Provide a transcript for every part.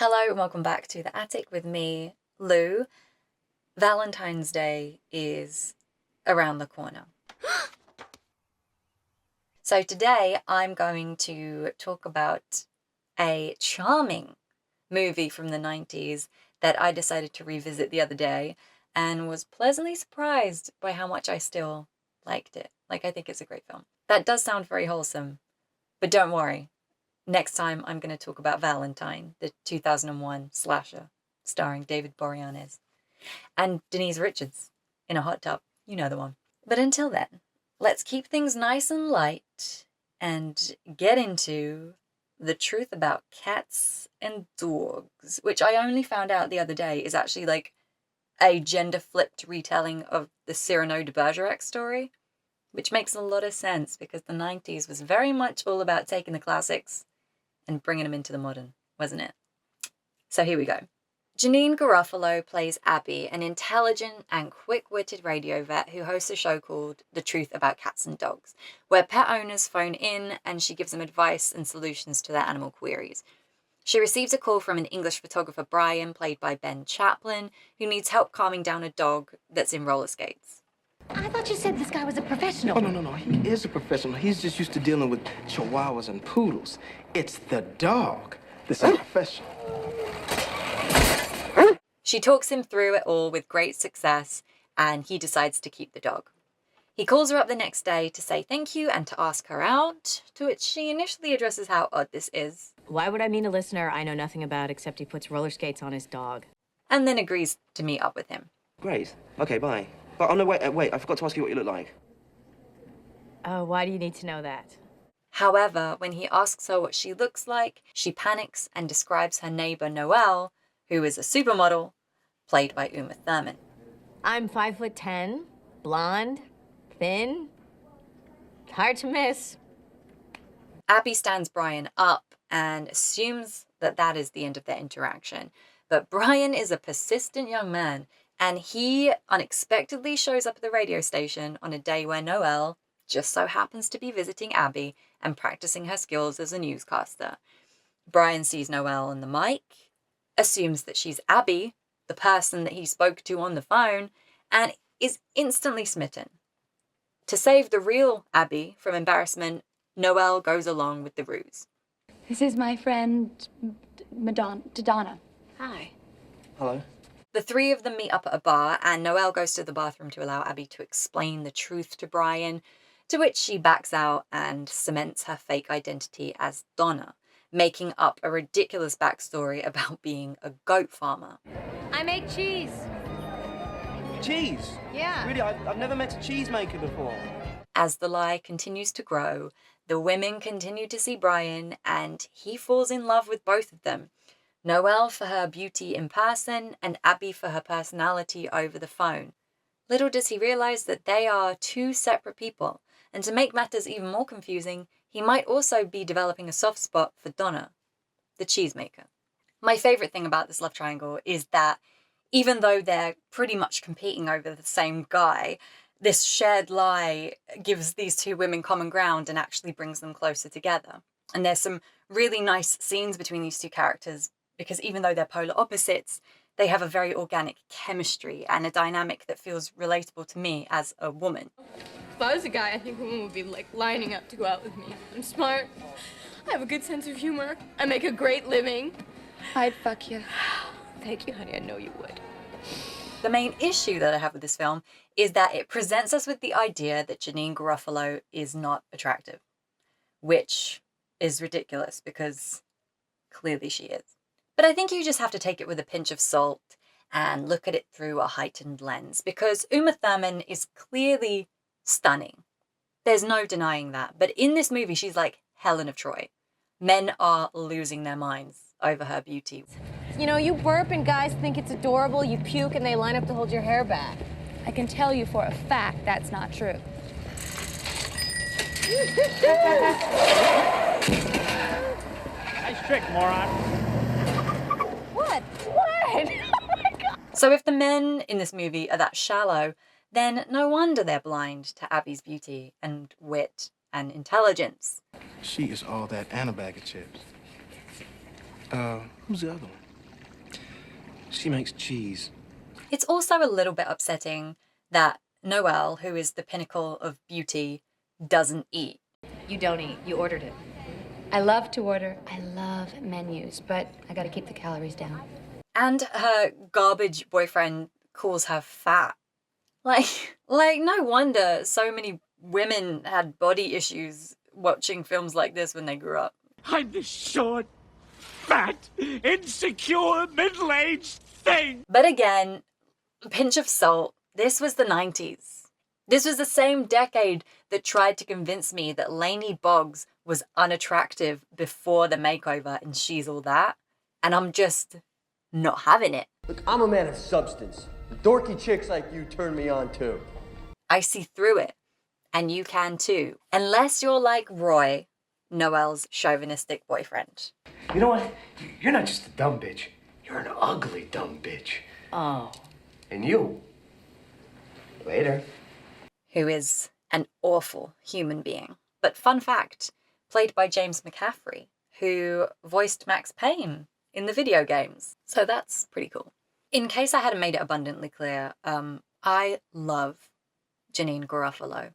Hello and welcome back to The Attic with me, Lou. Valentine's Day is around the corner. So today I'm going to talk about a charming movie from the 90s that I decided to revisit the other day and was pleasantly surprised by how much I still liked it. I think it's a great film. That does sound very wholesome, but don't worry. Next time, I'm going to talk about Valentine, the 2001 slasher starring David Boreanaz and Denise Richards in a hot tub. You know the one. But until then, let's keep things nice and light and get into the truth about cats and dogs, which I only found out the other day is actually a gender-flipped retelling of the Cyrano de Bergerac story, which makes a lot of sense because the 90s was very much all about taking the classics and bringing them into the modern, wasn't it? So here we go. Janeane Garofalo plays Abby, an intelligent and quick-witted radio vet who hosts a show called The Truth About Cats and Dogs, where pet owners phone in and she gives them advice and solutions to their animal queries. She receives a call from an English photographer, Brian, played by Ben Chaplin, who needs help calming down a dog that's in roller skates. I thought you said this guy was a professional. Oh, no. He is a professional. He's just used to dealing with chihuahuas and poodles. It's the dog that's a professional. She talks him through it all with great success, and he decides to keep the dog. He calls her up the next day to say thank you and to ask her out, to which she initially addresses how odd this is. Why would I mean a listener I know nothing about except he puts roller skates on his dog? And then agrees to meet up with him. Great. Okay, bye. But, oh, no, wait, I forgot to ask you what you look like. Oh, why do you need to know that? However, when he asks her what she looks like, she panics and describes her neighbor Noelle, who is a supermodel, played by Uma Thurman. I'm 5'10", blonde, thin, hard to miss. Abby stands Brian up and assumes that that is the end of their interaction. But Brian is a persistent young man, and he unexpectedly shows up at the radio station on a day where Noelle just so happens to be visiting Abby and practicing her skills as a newscaster. Brian sees Noelle on the mic, assumes that she's Abby, the person that he spoke to on the phone, and is instantly smitten. To save the real Abby from embarrassment, Noelle goes along with the ruse. This is my friend, Donna. Hi. Hello? The three of them meet up at a bar, and Noelle goes to the bathroom to allow Abby to explain the truth to Brian, to which she backs out and cements her fake identity as Donna, making up a ridiculous backstory about being a goat farmer. I make cheese. Cheese? Yeah. Really, I've never met a cheesemaker before. As the lie continues to grow, the women continue to see Brian, and he falls in love with both of them. Noelle for her beauty in person, and Abby for her personality over the phone. Little does he realize that they are two separate people, and to make matters even more confusing, he might also be developing a soft spot for Donna, the cheesemaker. My favorite thing about this love triangle is that even though they're pretty much competing over the same guy, this shared lie gives these two women common ground and actually brings them closer together. And there's some really nice scenes between these two characters, because even though they're polar opposites, they have a very organic chemistry and a dynamic that feels relatable to me as a woman. If I was a guy, I think women would be lining up to go out with me. I'm smart. I have a good sense of humor. I make a great living. I'd fuck you. Thank you, honey. I know you would. The main issue that I have with this film is that it presents us with the idea that Janeane Garofalo is not attractive, which is ridiculous because clearly she is. But I think you just have to take it with a pinch of salt and look at it through a heightened lens, because Uma Thurman is clearly stunning. There's no denying that. But in this movie, she's like Helen of Troy. Men are losing their minds over her beauty. You know, you burp and guys think it's adorable, you puke and they line up to hold your hair back. I can tell you for a fact that's not true. Nice trick, moron. What? Oh my God. So if the men in this movie are that shallow, then no wonder they're blind to Abby's beauty and wit and intelligence. She is all that and a bag of chips. Who's the other one? She makes cheese. It's also a little bit upsetting that Noelle, who is the pinnacle of beauty, doesn't eat. You don't eat. You ordered it. I love to order. I love menus, but I gotta keep the calories down. And her garbage boyfriend calls her fat. Like no wonder so many women had body issues watching films like this when they grew up. I'm this short, fat, insecure, middle-aged thing. But again, pinch of salt, this was the 90s. This was the same decade that tried to convince me that Lainey Boggs was unattractive before the makeover and She's All That. And I'm just not having it. Look, I'm a man of substance. Dorky chicks like you turn me on too. I see through it. And you can too. Unless you're like Roy, Noelle's chauvinistic boyfriend. You know what? You're not just a dumb bitch. You're an ugly dumb bitch. Oh. And you. Later. Who is an awful human being. But fun fact, played by James McCaffrey, who voiced Max Payne in the video games. So that's pretty cool. In case I hadn't made it abundantly clear, I love Janeane Garofalo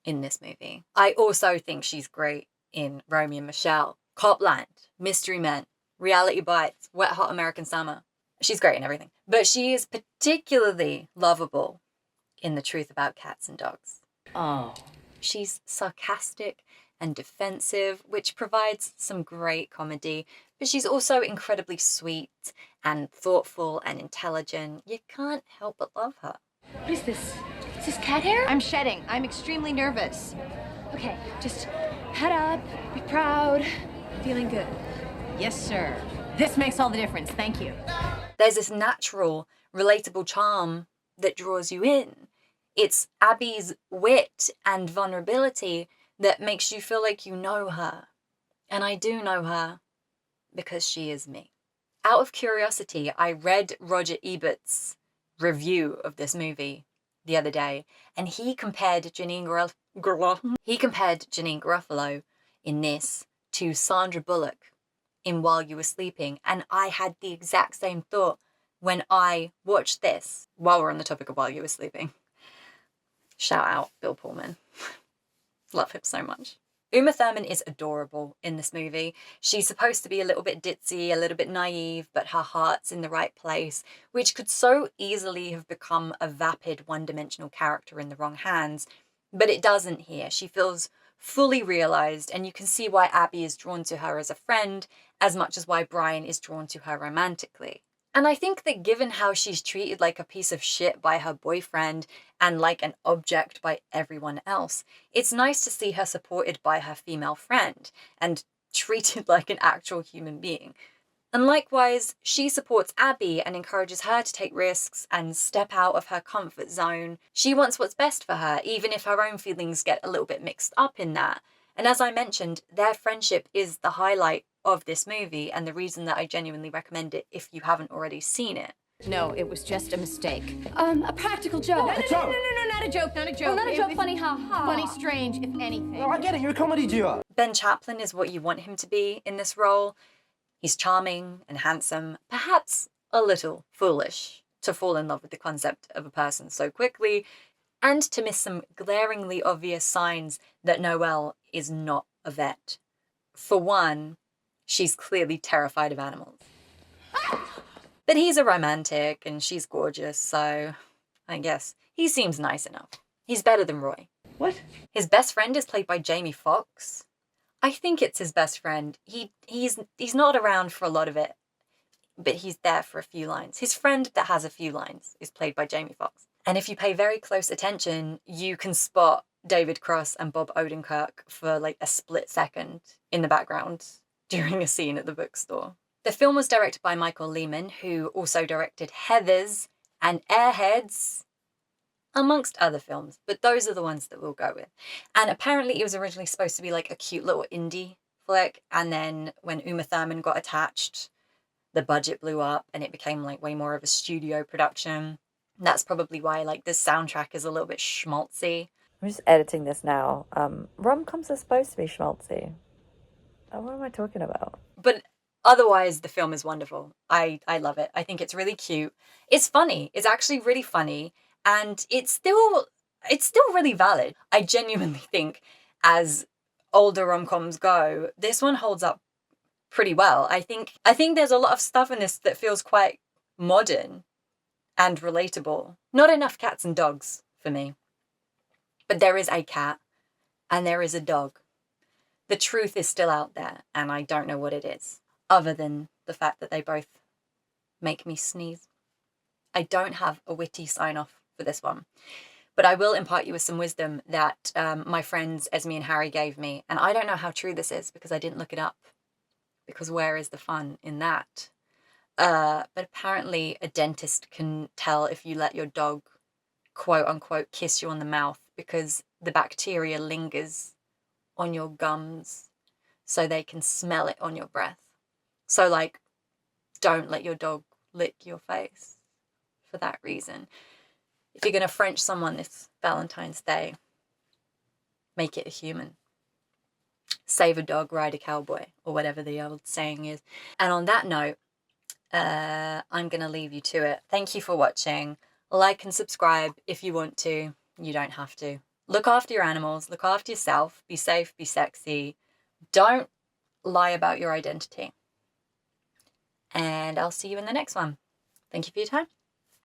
in this movie. I also think she's great in Romeo and Michelle, Copland, Mystery Men, Reality Bites, Wet Hot American Summer. She's great in everything. But she is particularly lovable in The Truth About Cats and Dogs. Oh. She's sarcastic and defensive, which provides some great comedy, but she's also incredibly sweet and thoughtful and intelligent. You can't help but love her. What is this? Is this cat hair? I'm shedding. I'm extremely nervous. Okay, just head up, be proud, feeling good. Yes, sir. This makes all the difference. Thank you. There's this natural, relatable charm that draws you in. It's Abby's wit and vulnerability that makes you feel like you know her. And I do know her because she is me. Out of curiosity, I read Roger Ebert's review of this movie the other day, and he compared Janeane Garofalo in this to Sandra Bullock in While You Were Sleeping, and I had the exact same thought when I watched this. While we're on the topic of While You Were Sleeping, shout out Bill Pullman. Love him so much. Uma Thurman is adorable in this movie. She's supposed to be a little bit ditzy, a little bit naive, but her heart's in the right place, which could so easily have become a vapid, one-dimensional character in the wrong hands, but it doesn't here. She feels fully realized, and you can see why Abby is drawn to her as a friend as much as why Brian is drawn to her romantically. And I think that given how she's treated like a piece of shit by her boyfriend and like an object by everyone else, it's nice to see her supported by her female friend and treated like an actual human being. And likewise, she supports Abby and encourages her to take risks and step out of her comfort zone. She wants what's best for her, even if her own feelings get a little bit mixed up in that. And as I mentioned, their friendship is the highlight of this movie and the reason that I genuinely recommend it if you haven't already seen it. No, it was just a mistake. A practical joke. No, not a joke, not a joke. Oh, not a It joke, was funny, ha ha. Funny, strange, if anything. No, I get it. You're a comedy duo. Ben Chaplin is what you want him to be in this role. He's charming and handsome, perhaps a little foolish to fall in love with the concept of a person so quickly, and to miss some glaringly obvious signs that Noelle is not a vet. For one, she's clearly terrified of animals. But he's a romantic and she's gorgeous, so I guess he seems nice enough. He's better than Roy. What? His best friend is played by Jamie Foxx. I think it's his best friend. He's not around for a lot of it, but he's there for a few lines. His friend that has a few lines is played by Jamie Foxx. And if you pay very close attention, you can spot David Cross and Bob Odenkirk for like a split second in the background during a scene at the bookstore. The film was directed by Michael Lehman, who also directed Heathers and Airheads, amongst other films, but those are the ones that we'll go with. And apparently it was originally supposed to be like a cute little indie flick, and then when Uma Thurman got attached, the budget blew up and it became like way more of a studio production. That's probably why like the soundtrack is a little bit schmaltzy. I'm just editing this now. Rom-coms are supposed to be schmaltzy. What am I talking about? But Otherwise, the film is wonderful. I love it. I think it's really cute. It's funny. It's actually really funny, and it's still really valid. I genuinely think, as older rom-coms go, this one holds up pretty well. I think there's a lot of stuff in this that feels quite modern and relatable. Not enough cats and dogs for me. But there is a cat and there is a dog. The truth is still out there, and I don't know what it is, other than the fact that they both make me sneeze. I don't have a witty sign-off for this one, but I will impart you with some wisdom that my friends Esme and Harry gave me, and I don't know how true this is because I didn't look it up, because where is the fun in that? But apparently a dentist can tell if you let your dog, quote unquote, kiss you on the mouth, because the bacteria lingers on your gums so they can smell it on your breath. So, like, don't let your dog lick your face for that reason. If you're going to French someone this Valentine's Day, make it a human. Save a dog, ride a cowboy, or whatever the old saying is. And on that note, I'm going to leave you to it. Thank you for watching. Like and subscribe if you want to. You don't have to. Look after your animals. Look after yourself. Be safe. Be sexy. Don't lie about your identity. And I'll see you in the next one. Thank you for your time.